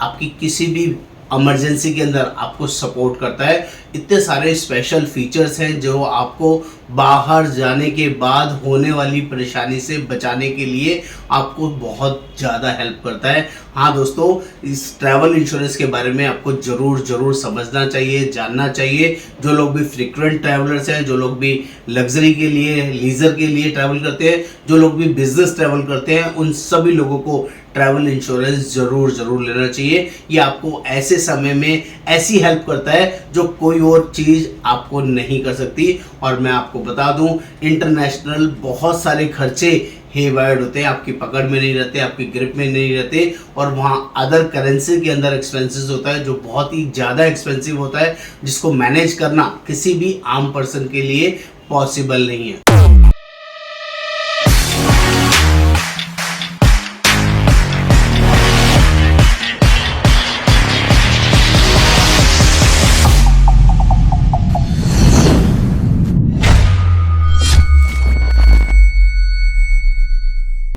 आपकी किसी भी इमरजेंसी के अंदर आपको सपोर्ट करता है। इतने सारे स्पेशल फीचर्स हैं जो आपको बाहर जाने के बाद होने वाली परेशानी से बचाने के लिए आपको बहुत ज़्यादा हेल्प करता है। हाँ दोस्तों, इस ट्रैवल इंश्योरेंस के बारे में आपको ज़रूर समझना चाहिए, जानना चाहिए। जो लोग भी फ्रीक्वेंट ट्रैवलर्स हैं, जो लोग भी लग्जरी के लिए, लीजर के लिए ट्रैवल करते हैं, जो लोग भी बिजनेस ट्रैवल करते हैं, उन सभी लोगों को ट्रैवल इंश्योरेंस जरूर लेना चाहिए। ये आपको ऐसे समय में ऐसी हेल्प करता है जो कोई और चीज़ आपको नहीं कर सकती। और मैं आपको बता दूं, इंटरनेशनल बहुत सारे खर्चे हेवाइड होते हैं, आपकी पकड़ में नहीं रहते, आपकी ग्रिप में नहीं रहते, और वहाँ अदर करेंसी के अंदर एक्सपेंसेस होता है जो बहुत ही ज़्यादा एक्सपेंसिव होता है, जिसको मैनेज करना किसी भी आम पर्सन के लिए पॉसिबल नहीं है।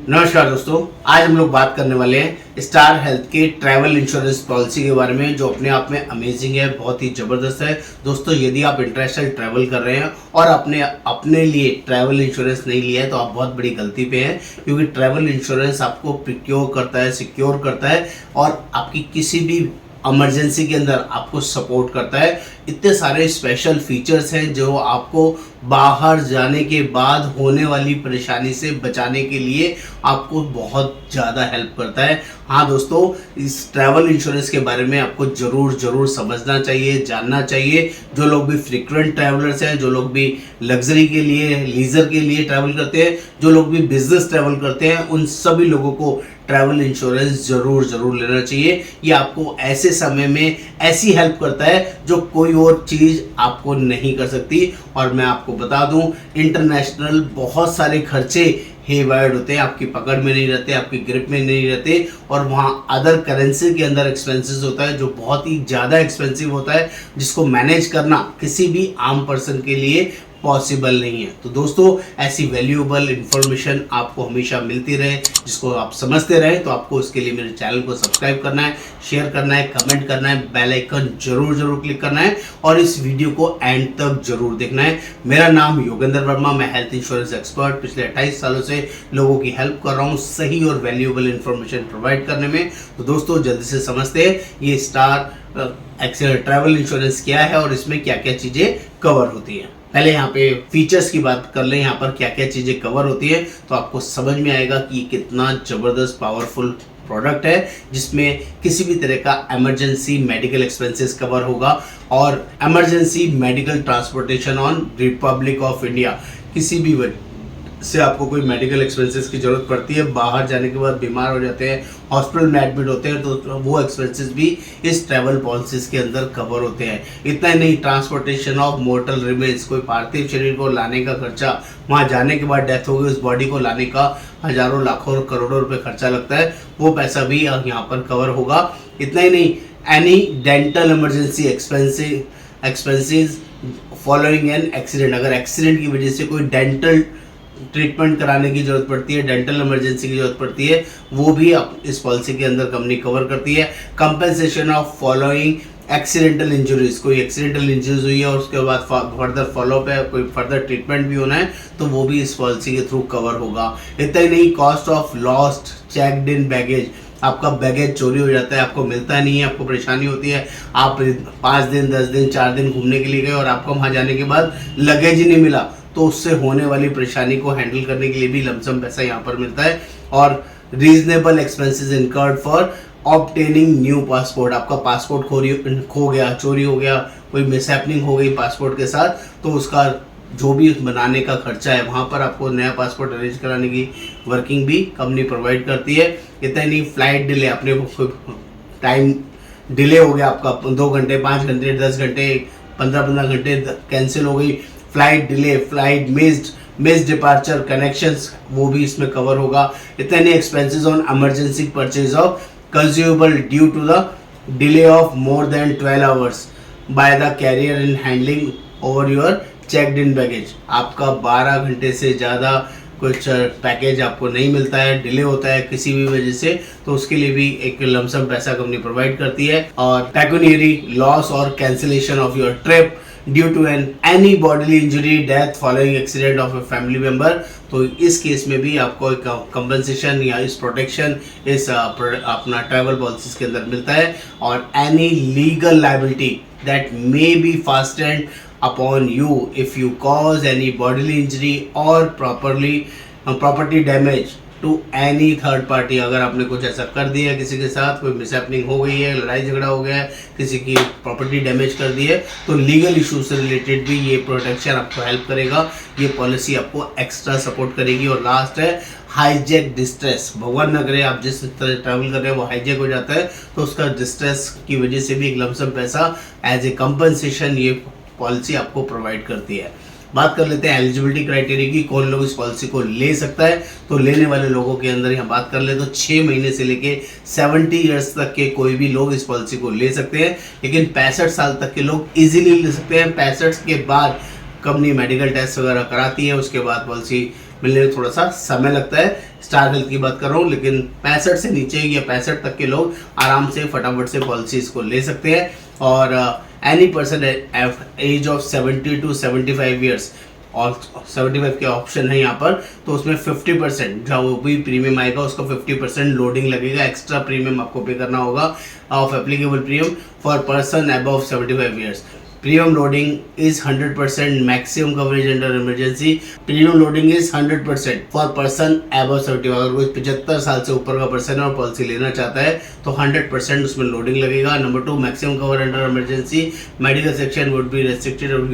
नमस्कार दोस्तों, आज हम लोग बात करने वाले हैं स्टार हेल्थ के ट्रैवल इंश्योरेंस पॉलिसी के बारे में, जो अपने आप में अमेजिंग है, बहुत ही ज़बरदस्त है। दोस्तों, यदि आप इंटरनेशनल ट्रैवल कर रहे हैं और अपने लिए ट्रैवल इंश्योरेंस नहीं लिया है तो आप बहुत बड़ी गलती पे हैं, क्योंकि ट्रैवल इंश्योरेंस आपको प्रिक्योर करता है, सिक्योर करता है और आपकी किसी भी इमरजेंसी के अंदर आपको सपोर्ट करता है। इतने सारे स्पेशल फीचर्स हैं जो आपको बाहर जाने के बाद होने वाली परेशानी से बचाने के लिए आपको बहुत ज़्यादा हेल्प करता है। हाँ दोस्तों, इस ट्रैवल इंश्योरेंस के बारे में आपको ज़रूर समझना चाहिए, जानना चाहिए। जो लोग भी फ्रीक्वेंट ट्रैवलर्स हैं, जो लोग भी लग्जरी के लिए, लीजर के लिए ट्रैवल करते हैं, जो लोग भी बिजनेस ट्रैवल करते हैं, उन सभी लोगों को ट्रैवल इंश्योरेंस जरूर लेना चाहिए। ये आपको ऐसे समय में ऐसी हेल्प करता है जो कोई और चीज़ आपको नहीं कर सकती। और मैं आपको बता दूं, इंटरनेशनल बहुत सारे खर्चे हेवाइड होते हैं, आपकी पकड़ में नहीं रहते, आपकी ग्रिप में नहीं रहते, और वहाँ अदर करेंसी के अंदर एक्सपेंसेस होता है जो बहुत ही ज़्यादा एक्सपेंसिव होता है, जिसको मैनेज करना किसी भी आम पर्सन के लिए पॉसिबल नहीं है। तो दोस्तों, ऐसी वैल्यूएबल इंफॉर्मेशन आपको हमेशा मिलती रहे, जिसको आप समझते रहे, तो आपको उसके लिए मेरे चैनल को सब्सक्राइब करना है, शेयर करना है, कमेंट करना है, बेल आइकन जरूर क्लिक करना है और इस वीडियो को एंड तक जरूर देखना है। मेरा नाम योगेंद्र वर्मा, मैं हेल्थ इंश्योरेंस एक्सपर्ट पिछले 28 सालों से लोगों की हेल्प कर रहा हूँ सही और वैल्यूएबल इंफॉर्मेशन प्रोवाइड करने में। तो दोस्तों, जल्दी से समझते हैं ये स्टार ट्रैवल इंश्योरेंस क्या है और इसमें क्या क्या चीज़ें कवर होती हैं। पहले यहाँ पे फीचर्स की बात कर लें, यहाँ पर क्या क्या चीज़ें कवर होती है, तो आपको समझ में आएगा कि ये कितना ज़बरदस्त पावरफुल प्रोडक्ट है, जिसमें किसी भी तरह का इमरजेंसी मेडिकल एक्सपेंसेस कवर होगा और emergency medical transportation on Republic of India. किसी भी वजह से आपको कोई मेडिकल एक्सपेंसेस की ज़रूरत पड़ती है, बाहर जाने के बाद बीमार हो जाते हैं, हॉस्पिटल में एडमिट होते हैं, तो वो एक्सपेंसेस भी इस ट्रैवल पॉलिसीज़ के अंदर कवर होते हैं। इतना ही नहीं, ट्रांसपोर्टेशन ऑफ मोर्टल रिमेन्स, कोई पार्थिव शरीर को लाने का खर्चा, वहाँ जाने के बाद डेथ हो गई, उस बॉडी को लाने का हज़ारों लाखों और करोड़ों रुपये खर्चा लगता है, वो पैसा भी यहाँ पर कवर होगा। इतना ही नहीं, any dental emergency expenses following an accident, अगर एक्सीडेंट की वजह से कोई डेंटल ट्रीटमेंट कराने की जरूरत पड़ती है, डेंटल इमरजेंसी की जरूरत पड़ती है, वो भी इस पॉलिसी के अंदर कंपनी कवर करती है। Compensation of following accidental injuries, कोई एक्सीडेंटल इंजरीज हुई है और उसके बाद फर्दर फॉलोअप है, कोई फर्दर ट्रीटमेंट भी होना है, तो वो भी इस पॉलिसी के थ्रू कवर होगा। इतना ही नहीं, cost of lost checked in baggage, आपका बैगेज चोरी हो जाता है, आपको मिलता नहीं है, आपको परेशानी होती है, आप 5 दिन 10 दिन 4 दिन घूमने के लिए गए और आपको वहाँ जाने के बाद लगेज ही नहीं मिला, तो उससे होने वाली परेशानी को हैंडल करने के लिए भी लमसम पैसा यहाँ पर मिलता है। और reasonable expenses incurred for obtaining new passport, आपका पासपोर्ट खो गया, चोरी हो गया, कोई मिसहैपनिंग हो गई पासपोर्ट के साथ, तो उसका जो भी बनाने का खर्चा है, वहाँ पर आपको नया पासपोर्ट अरेंज कराने की वर्किंग भी कंपनी प्रोवाइड करती है। इतना नहीं, फ्लाइट डिले, अपने टाइम डिले हो गया आपका 2 घंटे 5 घंटे 10 घंटे 15 घंटे कैंसिल हो गई, flight delay, flight missed departure connections, वो भी इसमें कवर होगा। इतने नहीं, expenses on emergency purchase of consumable due to the delay of more than 12 hours by the carrier in handling over your checked in baggage, आपका 12 घंटे से ज़्यादा कुछ पैकेज आपको नहीं मिलता है, डिले होता है किसी भी वजह से, तो उसके लिए भी एक लमसम पैसा कंपनी प्रोवाइड करती है। और पेक्यूनियरी लॉस और cancellation of your trip due to any bodily injury, death following accident of a family member, तो इस केस में भी आपको एक कंपनसेशन या इस प्रोटेक्शन इस अपना ट्रैवल पॉलिसीज के अंदर मिलता है। और any legal liability that may be fastened upon you if you cause any bodily injury और property damage to any third party, अगर आपने कुछ ऐसा कर दिया किसी के साथ, कोई मिसहैपनिंग हो गई है, लड़ाई झगड़ा हो गया है, किसी की प्रॉपर्टी डैमेज कर दी है, तो लीगल इशू से रिलेटेड भी ये प्रोटेक्शन आपको हेल्प करेगा, ये पॉलिसी आपको एक्स्ट्रा सपोर्ट करेगी। और लास्ट है हाईजैक डिस्ट्रेस, भगवान न करे आप जिस तरह ट्रैवल कर रहे हैं वो हाईजैक हो जाता है, तो उसका डिस्ट्रेस की वजह से भी एक लमसम पैसा एज ए कंपनसेशन ये पॉलिसी आपको प्रोवाइड करती है। बात कर लेते हैं एलिजिबिलिटी क्राइटेरिया की, कौन लोग इस पॉलिसी को ले सकता है। तो लेने वाले लोगों के अंदर यहाँ बात कर ले तो 6 महीने से लेके 70 ईयर्स तक के कोई भी लोग इस पॉलिसी को ले सकते हैं, लेकिन 65 साल तक के लोग इजीली ले सकते हैं। 65 के बाद कंपनी मेडिकल टेस्ट वगैरह कराती है, उसके बाद पॉलिसी मिलने में थोड़ा सा समय लगता है। स्टार हेल्थ की बात कर रहा हूँ, लेकिन 65 से नीचे या 65 तक के लोग आराम से फटाफट से पॉलिसी इसको ले सकते हैं। और any person age of 70 to 75 years, और 75 के ऑप्शन है यहाँ पर, तो उसमें 50% जो भी प्रीमियम आएगा उसका 50% लोडिंग लगेगा, एक्स्ट्रा प्रीमियम आपको पे करना होगा of applicable premium for person above 75 years. Premium loading is 100%, maximum coverage under emergency premium loading is 100% for person above 75। अगर कोई 75 साल से ऊपर का पर्सन है और पॉलिसी लेना चाहता है तो 100% उसमें लोडिंग लगेगा। Number 2, maximum cover under emergency medical section would be restricted of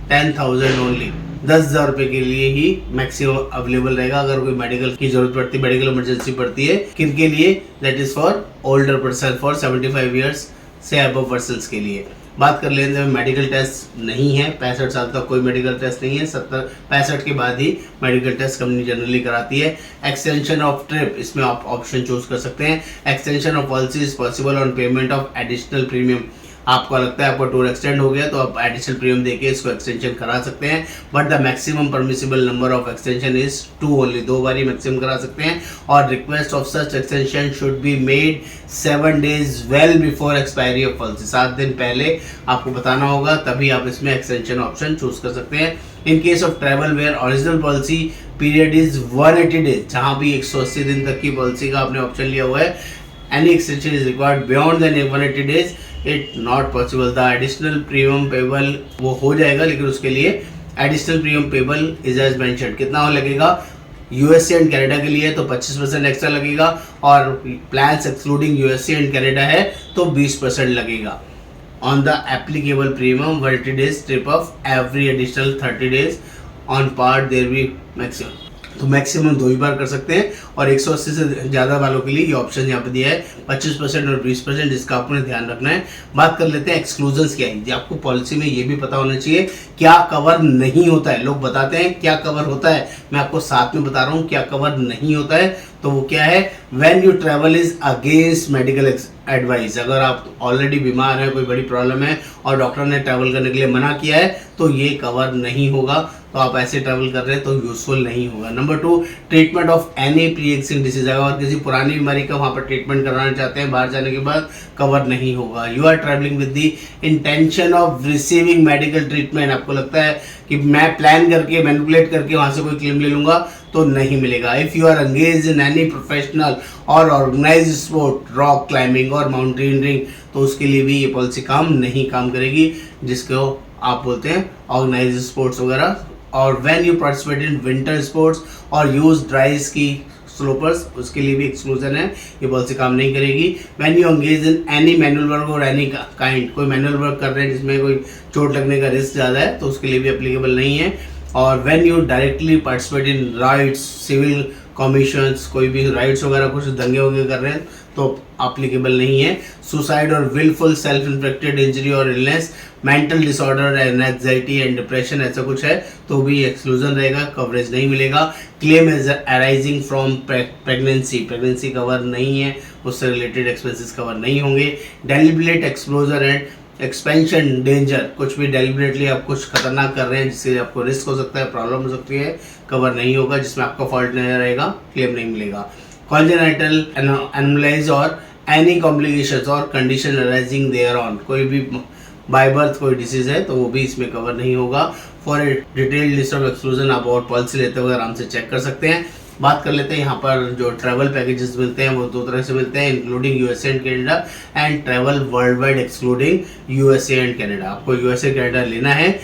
$10,000 only, 10,000 रुपये के लिए ही मैक्सिमम अवेलेबल रहेगा अगर कोई मेडिकल की जरूरत पड़ती है, मेडिकल इमरजेंसी पड़ती है। किनके लिए? That is for older person, for 75 years से अबव पर्सन्स के लिए। बात कर लेते हैं, मेडिकल टेस्ट नहीं है, 65 साल तक कोई मेडिकल टेस्ट नहीं है, 65 के बाद ही मेडिकल टेस्ट कंपनी जनरली कराती है। एक्सटेंशन ऑफ ट्रिप, इसमें आप ऑप्शन चूज कर सकते हैं। Extension of policy is possible on payment of additional premium, आपको लगता है आपका टूर एक्सटेंड हो गया तो आप एडिशनल प्रीमियम देके इसको एक्सटेंशन करा सकते हैं, but the maximum permissible number of extension is 2 only, 2 bar he maximum करा सकते हैं। और request of such extension should be made 7 days well before expiry of policy, 7 दिन पहले आपको बताना होगा, तभी आप इसमें एक्सटेंशन ऑप्शन चूज कर सकते हैं। In case of travel where original policy period is 180 days, जहां भी 180 दिन तक की पॉलिसी का आपने ऑप्शन लिया हुआ है, any extension is required beyond than 180 days it not possible. The additional premium payable वो हो जाएगा, लेकिन उसके लिए additional premium payable is as mentioned, कितना लगेगा? यूएसए एंड कनाडा के लिए तो 25% एक्स्ट्रा लगेगा, और plans excluding USA and Canada है तो 20% लगेगा on the applicable premium 180 days trip of every additional 30 days on part there be maximum, तो मैक्सिमम 2 ही बार कर सकते हैं। और 180 से ज़्यादा वालों के लिए ये ऑप्शन यहाँ पे दिया है 25% और 20%, जिसका आपने ध्यान रखना है। बात कर लेते हैं एक्सक्लूजन्स क्या है। आपको पॉलिसी में ये भी पता होना चाहिए क्या कवर नहीं होता है। लोग बताते हैं क्या कवर होता है, मैं आपको साथ में बता रहा हूँ क्या कवर नहीं होता है। तो वो क्या है? When you travel is against medical advice, अगर आप ऑलरेडी बीमार हैं, कोई बड़ी प्रॉब्लम है और डॉक्टर ने ट्रैवल करने के लिए मना किया है तो ये कवर नहीं होगा, तो आप ऐसे ट्रैवल कर रहे हैं तो यूजफुल नहीं होगा। Number 2, treatment of any pre existing disease, अगर किसी पुरानी बीमारी का वहाँ पर ट्रीटमेंट कराना चाहते हैं बाहर जाने के बाद, कवर नहीं होगा। You are travelling with the intention of receiving medical treatment, आपको लगता है कि मैं प्लान करके मैनिपुलेट करके वहाँ से कोई क्लेम ले लूँगा तो नहीं मिलेगा। If you are engage in any professional और ऑर्गेनाइज्ड स्पोर्ट, रॉक क्लाइंबिंग और माउंटेनियरिंग, तो उसके लिए भी ये पॉलिसी काम करेगी, जिसको आप बोलते हैं ऑर्गेनाइज्ड स्पोर्ट्स वगैरह। और when you participate in winter sports और यूज ड्राई स्की स्लोपर्स, उसके लिए भी एक्सक्लूजन है, ये पॉलिसी काम नहीं करेगी। When you engage in any manual work और एनी काइंड, कोई मैनुअल वर्क कर रहे हैं जिसमें कोई चोट लगने का रिस्क ज़्यादा है तो उसके लिए भी एप्लीकेबल नहीं है। और when you directly participate in riots, civil commissions, कोई भी राइट्स वगैरह कुछ दंगे वगैरह कर रहे हैं तो एप्लीकेबल नहीं है। सुसाइड और विलफुल सेल्फ इन्फेक्टेड इंजरी और illness, mental disorder and anxiety and depression, ऐसा कुछ है तो भी एक्सक्लूजन रहेगा, कवरेज नहीं मिलेगा। Claim is arising from pregnancy cover नहीं है, उससे रिलेटेड एक्सपेंसेस कवर नहीं होंगे। Deliberate exposure and expansion danger, कुछ भी डेलिबरेटली आप कुछ खतरनाक कर रहे हैं जिससे आपको रिस्क हो सकता है, प्रॉब्लम हो सकती है, कवर नहीं होगा, जिसमें आपका फॉल्ट नहीं रहेगा, क्लेम नहीं मिलेगा। कॉन्जेनाइटल एनोमलीज और एनी कॉम्प्लिकेशंस और कंडीशन अराइजिंग देयर ऑन, कोई भी बाय बर्थ कोई डिसीज है तो वो भी इसमें कवर नहीं होगा। For a detailed list of exclusion आप और पॉलिसी लेते हुए आराम से चेक कर सकते हैं। बात कर लेते हैं यहाँ पर जो ट्रैवल पैकेजेस मिलते हैं वो दो तरह से मिलते हैं, including USA and Canada and travel world wide excluding USA and Canada. आपको यूएसए कनाडा लेना है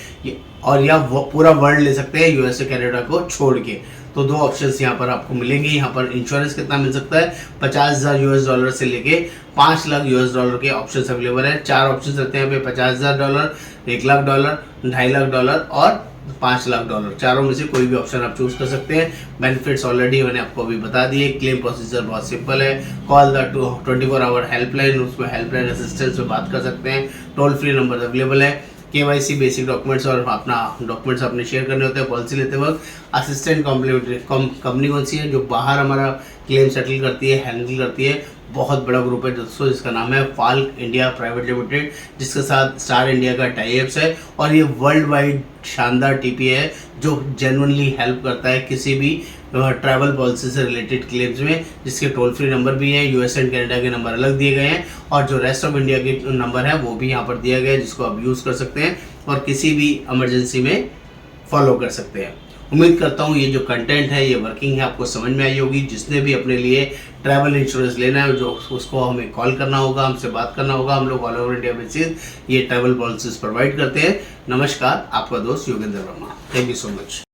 और या पूरा वर्ल्ड ले सकते हैं यूएसए कनाडा को छोड़ के, तो दो ऑप्शंस यहाँ पर आपको मिलेंगे। यहाँ पर इंश्योरेंस कितना मिल सकता है, $50,000 से लेके $5 लाख के ऑप्शंस अवेलेबल है। 4 ऑप्शन रहते हैं यहाँ पे, $50,000, $1,00,000, $2.5 और $5 लाख। चारों में से कोई भी ऑप्शन आप चूज कर सकते हैं। बेनिफिट्स ऑलरेडी मैंने आपको अभी बता दिए। क्लेम प्रोसीजर बहुत सिंपल है, कॉल द 24 आवर हेल्पलाइन, उसमें हेल्पलाइन असिस्टेंस में बात कर सकते हैं। टोल फ्री नंबर अवेलेबल है। KYC बेसिक डॉक्यूमेंट्स और अपना डॉक्यूमेंट्स अपने शेयर करने होते हैं पॉलिसी लेते वक्त। असिस्टेंट कंपनी कौन सी है जो बाहर हमारा क्लेम सेटल करती है, हैंडल करती है, बहुत बड़ा ग्रुप है दोस्तों, जिसका नाम है फाल्क इंडिया प्राइवेट लिमिटेड, जिसके साथ स्टार इंडिया का टाई अप्स है। और ये वर्ल्ड वाइड शानदार TPA है जो जेन्युइनली हेल्प करता है किसी भी ट्रैवल पॉलिसी से रिलेटेड क्लेम्स में, जिसके टोल फ्री नंबर भी हैं। यूएस एंड कनाडा के नंबर अलग दिए गए हैं और जो रेस्ट ऑफ इंडिया के नंबर है वो भी यहाँ पर दिया गया है, जिसको आप यूज़ कर सकते हैं और किसी भी इमरजेंसी में फॉलो कर सकते हैं। उम्मीद करता हूँ ये जो कंटेंट है ये वर्किंग है, आपको समझ में आई होगी। जिसने भी अपने लिए ट्रैवल इंश्योरेंस लेना है जो उसको हमें कॉल करना होगा, हमसे बात करना होगा। हम लोग ऑल ओवर इंडिया बेसिस ये ट्रैवल पॉलिसीज प्रोवाइड करते हैं। नमस्कार, आपका दोस्त Yogendra Verma. Thank you so much.